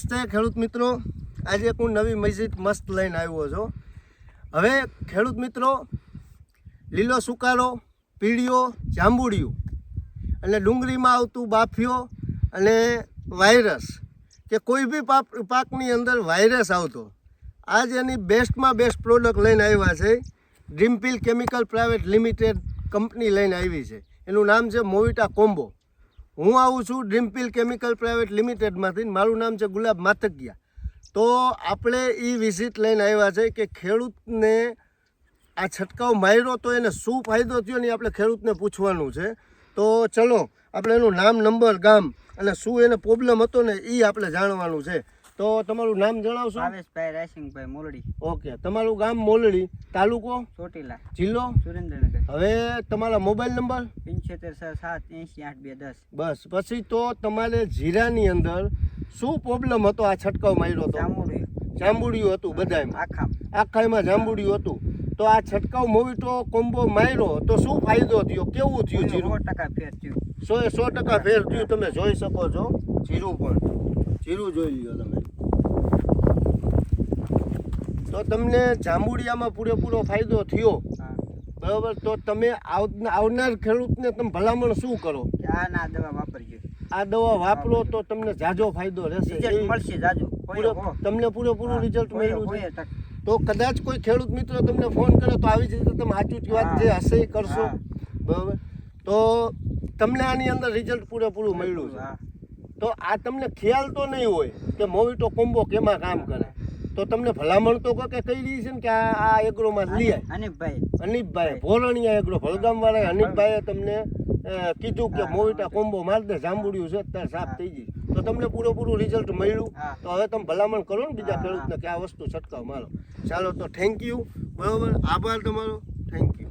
નમસ્તે ખેડૂત મિત્રો, આજે હું નવી મસ્જિદ મસ્ત લઈને આવ્યો છું. હવે ખેડૂત મિત્રો, લીલો સુકારો, પીળીઓ, જાંબુડિયું અને ડુંગળીમાં આવતું બાફિયો અને વાયરસ કે કોઈ બી પાકની અંદર વાયરસ આવતો, આજ એની બેસ્ટમાં બેસ્ટ પ્રોડક્ટ લઈને આવ્યા છે. ડ્રીમપીલ કેમિકલ પ્રાઇવેટ લિમિટેડ કંપની લઈને આવી છે. એનું નામ છે મોવિટા કોમ્બો. હું આવું છું ડ્રીમપીલ કેમિકલ પ્રાઇવેટ લિમિટેડમાંથી. મારું નામ છે ગુલાબ માતકિયા. તો આપણે એ વિઝિટ લઈને આવ્યા છે કે ખેડૂતને આ છંટકાવ માર્યો તો એને શું ફાયદો થયો ને આપણે ખેડૂતને પૂછવાનું છે. તો ચલો આપણે એનું નામ, નંબર, ગામ અને શું એને પ્રોબ્લેમ હતો ને એ આપણે જાણવાનું છે. તો તમારું નામ જણાવશો? ભાવેશભાઈ રાયસિંગભાઈ મોલડી. ઓકે, તમારું ગામ મોલડી, તાલુકો ચોટીલા, જિલ્લો સુરેન્દ્રનગર. હવે તમારા મોબાઈલ નંબર? 7567808210. બસ. પછી તો તમારે જીરાની અંદર શું પ્રોબ્લેમ હતો આ છંટકાવ માર્યો તો? જાંબુડિયું હતું બધાયમાં, આખામાં જાંબુડિયું હતું. તો આ છંટકાવ મોવિટો કોમ્બો માર્યો તો શું ફાયદો થયો? કેવું થયું જીરું? 100% ફેર થયું. 100% ફેર થયું. તમે જોઈ શકો છો જીરું, પણ જીરું જોઈ લ્યો તમે. તો તમને જાંબુડિયામાં પૂરેપૂરો ફાયદો થયો, બરાબર. તો તમે આવનાર ખેડૂતને તમે ભલામણ શું કરો? આ ના દવા વાપરજો. આ દવા વાપરો તો તમને જાજો ફાયદો રહેશે, મળશે જાજો. તમને પૂરેપૂરું રિઝલ્ટ મળ્યું છે. તો કદાચ કોઈ ખેડૂત મિત્રો તમને ફોન કરે તો આવી જ રીતે તમે સાચું વાત જે હશે એ કરશો, બરાબર. તો તમને આની અંદર રિઝલ્ટ પૂરેપૂરું મળ્યું છે. તો આ તમને ખ્યાલ તો નહીં હોય કે મોવિટો કોમ્બો કેમાં કામ કરે, તો તમને ભલામણ તો કે કહી રહી છે ને કે આ એગ્રોમાં લઈ આવે. અનિપભાઈ ભોરણિયા એગ્રો ભલગામવાળા અનિપભાઈએ તમને કીધું કે મોવિટા કોમ્બો મારી દે, જાંબુડિયું છે અત્યારે સાફ થઈ ગઈ. તો તમને પૂરેપૂરું રિઝલ્ટ મળ્યું. તો હવે તમે ભલામણ કરો ને બીજા ખેડૂતને કે આ વસ્તુ છંટકાવ મારો. ચાલો, તો થેન્ક યુ, બરાબર. આભાર તમારો. Thank you.